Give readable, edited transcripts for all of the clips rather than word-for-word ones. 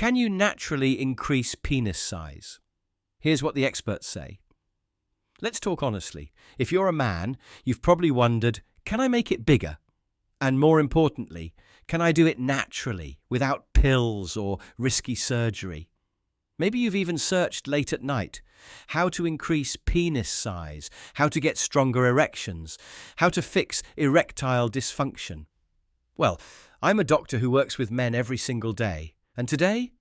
Can you naturally increase penis size? Here's what the experts say. Let's talk honestly. If you're a man, you've probably wondered, can I make it bigger? And more importantly, can I do it naturally, without pills or risky surgery? Maybe you've even searched late at night how to increase penis size, how to get stronger erections, how to fix erectile dysfunction. Well, I'm a doctor who works with men every single day, and today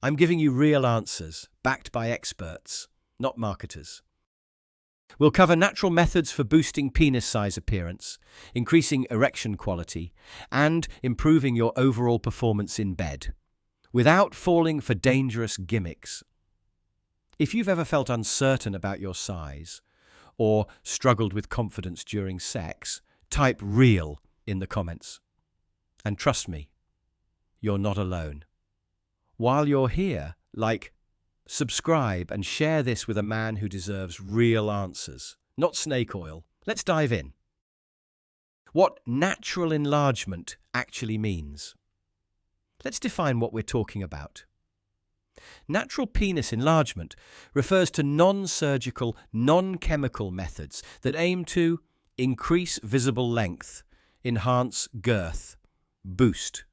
I'm giving you real answers, backed by experts, not marketers. We'll cover natural methods for boosting penis size appearance, increasing erection quality, and improving your overall performance in bed, without falling for dangerous gimmicks. If you've ever felt uncertain about your size, or struggled with confidence during sex, type "real" in the comments. And trust me, you're not alone. While you're here, subscribe and share this with a man who deserves real answers, not snake oil. Let's dive in. What natural enlargement actually means. Let's define what we're talking about. Natural penis enlargement refers to non-surgical, non-chemical methods that aim to increase visible length, enhance girth, boost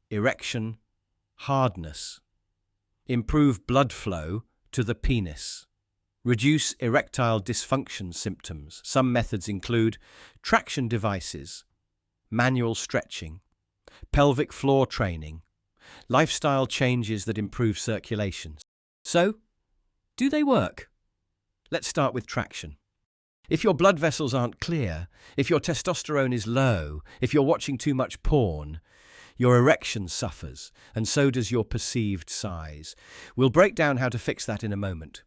erection, hardness, improve blood flow to the penis, reduce erectile dysfunction symptoms. Some methods include traction devices, manual stretching, pelvic floor training, lifestyle changes that improve circulation. So, do they work? Let's start with traction. If your blood vessels aren't clear, if your testosterone is low, if you're watching too much porn, your erection suffers, and so does your perceived size. We'll break down how to fix that in a moment.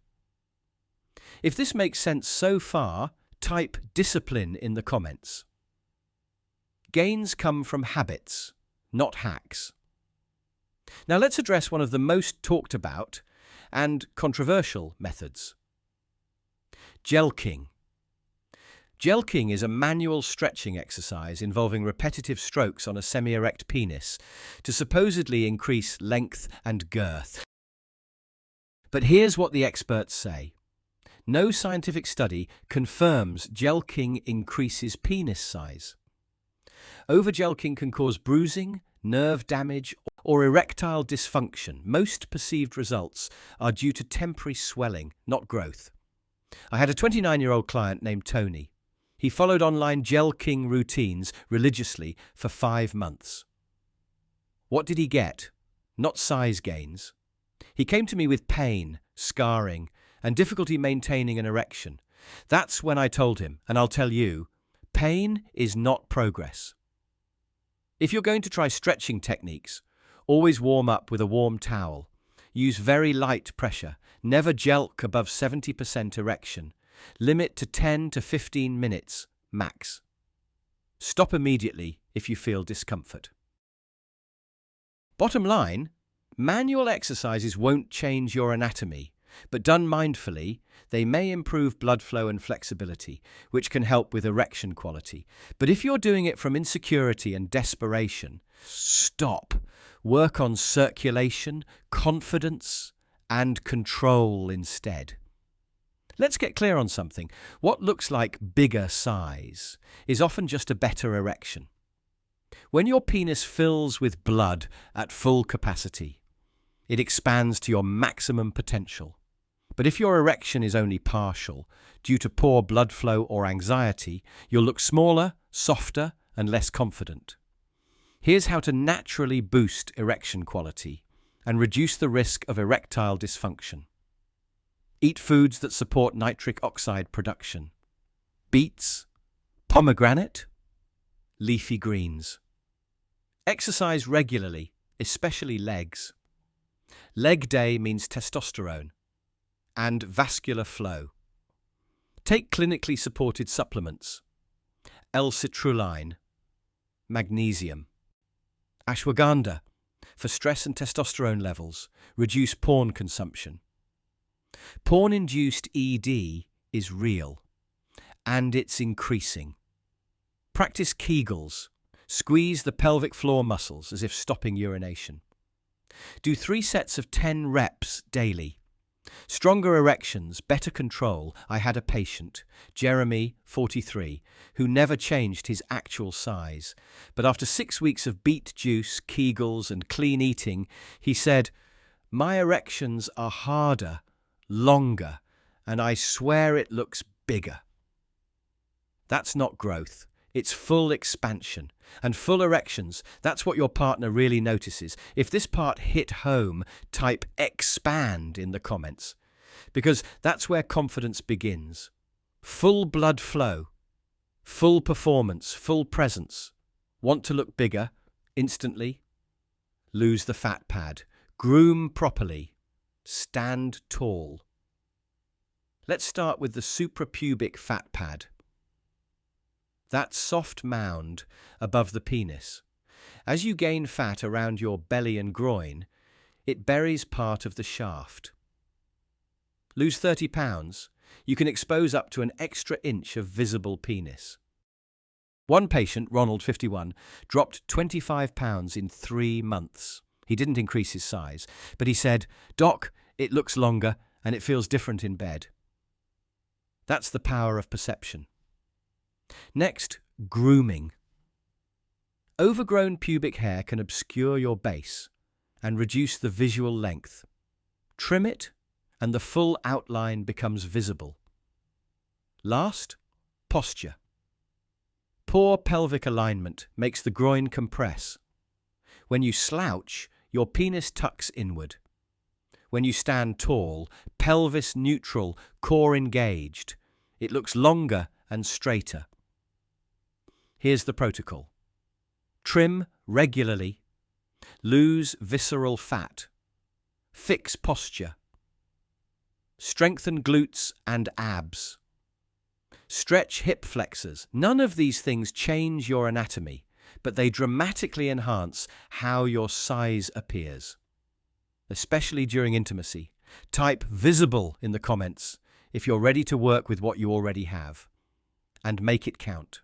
If this makes sense so far, type "discipline" in the comments. Gains come from habits, not hacks. Now let's address one of the most talked about and controversial methods. Jelqing. Jelqing is a manual stretching exercise involving repetitive strokes on a semi-erect penis to supposedly increase length and girth. But here's what the experts say. No scientific study confirms Jelqing increases penis size. Over-Jelqing can cause bruising, nerve damage, or erectile dysfunction. Most perceived results are due to temporary swelling, not growth. I had a 29-year-old client named Tony. He followed online Jelqing routines religiously for 5 months. What did he get? Not size gains. He came to me with pain, scarring, and difficulty maintaining an erection. That's when I told him, and I'll tell you, pain is not progress. If you're going to try stretching techniques, always warm up with a warm towel. Use very light pressure. Never jelq above 70% erection. Limit to 10 to 15 minutes, max. Stop immediately if you feel discomfort. Bottom line, manual exercises won't change your anatomy, but done mindfully, they may improve blood flow and flexibility, which can help with erection quality. But if you're doing it from insecurity and desperation, stop. Work on circulation, confidence, and control instead. Let's get clear on something. What looks like bigger size is often just a better erection. When your penis fills with blood at full capacity, it expands to your maximum potential. But if your erection is only partial, due to poor blood flow or anxiety, you'll look smaller, softer, and less confident. Here's how to naturally boost erection quality and reduce the risk of erectile dysfunction. Eat foods that support nitric oxide production. Beets, pomegranate, leafy greens. Exercise regularly, especially legs. Leg day means testosterone and vascular flow. Take clinically supported supplements. L-citrulline, magnesium. Ashwagandha, for stress and testosterone levels. Reduce porn consumption. Porn-induced ED is real, and it's increasing. Practice Kegels. Squeeze the pelvic floor muscles as if stopping urination. Do 3 sets of 10 reps daily. Stronger erections, better control. I had a patient, Jeremy, 43, who never changed his actual size. But after 6 weeks of beet juice, Kegels, and clean eating, he said, "My erections are harder, longer, and I swear it looks bigger." That's not growth. It's full expansion. And full erections, that's what your partner really notices. If this part hit home, type expand in the comments. Because that's where confidence begins. Full blood flow, full performance, full presence. Want to look bigger? Instantly? Lose the fat pad. Groom properly. Stand tall. Let's start with the suprapubic fat pad. That soft mound above the penis. As you gain fat around your belly and groin, it buries part of the shaft. Lose 30 pounds, you can expose up to an extra inch of visible penis. One patient, Ronald, 51, dropped 25 pounds in 3 months. He didn't increase his size, but he said, "Doc, it looks longer and it feels different in bed." That's the power of perception. Next, grooming. Overgrown pubic hair can obscure your base and reduce the visual length. Trim it, and the full outline becomes visible. Last, posture. Poor pelvic alignment makes the groin compress. When you slouch, your penis tucks inward. When you stand tall, pelvis neutral, core engaged, it looks longer and straighter. Here's the protocol. Trim regularly. Lose visceral fat. Fix posture. Strengthen glutes and abs. Stretch hip flexors. None of these things change your anatomy, but they dramatically enhance how your size appears. Especially during intimacy. Type visible in the comments if you're ready to work with what you already have. And make it count.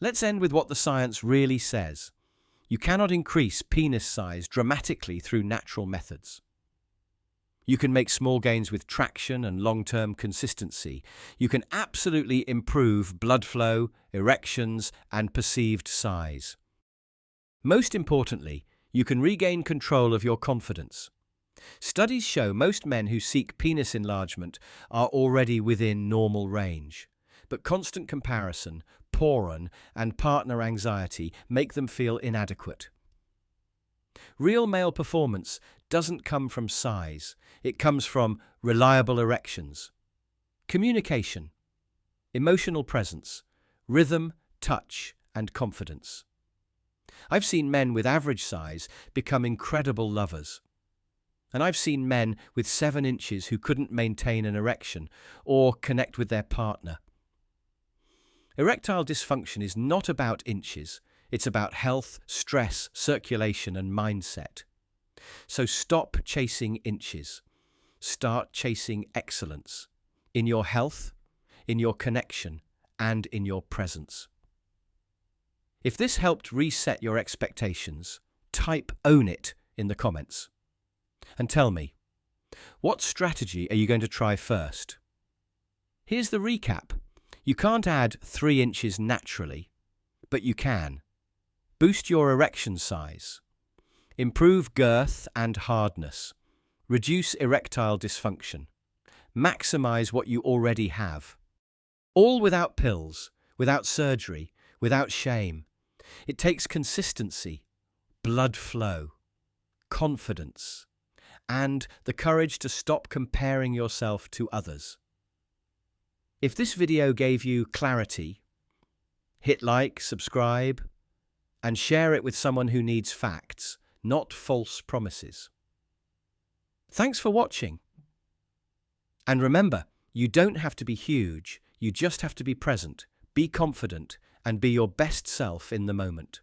Let's end with what the science really says. You cannot increase penis size dramatically through natural methods. You can make small gains with traction and long-term consistency. You can absolutely improve blood flow, erections, and perceived size. Most importantly, you can regain control of your confidence. Studies show most men who seek penis enlargement are already within normal range, but constant comparison, porn, and partner anxiety make them feel inadequate. Real male performance doesn't come from size. It comes from reliable erections, communication, emotional presence, rhythm, touch, and confidence. I've seen men with average size become incredible lovers. And I've seen men with 7 inches who couldn't maintain an erection or connect with their partner. Erectile dysfunction is not about inches. It's about health, stress, circulation, and mindset. So stop chasing inches. Start chasing excellence in your health, in your connection, and in your presence. If this helped reset your expectations, type "own it" in the comments. And tell me, what strategy are you going to try first? Here's the recap. You can't add 3 inches naturally, but you can. Boost your erection size. Improve girth and hardness. Reduce erectile dysfunction. Maximize what you already have. All without pills, without surgery, without shame. It takes consistency, blood flow, confidence, and the courage to stop comparing yourself to others. If this video gave you clarity, hit like, subscribe, and share it with someone who needs facts, not false promises. Thanks for watching. And remember, you don't have to be huge, you just have to be present, be confident, and be your best self in the moment.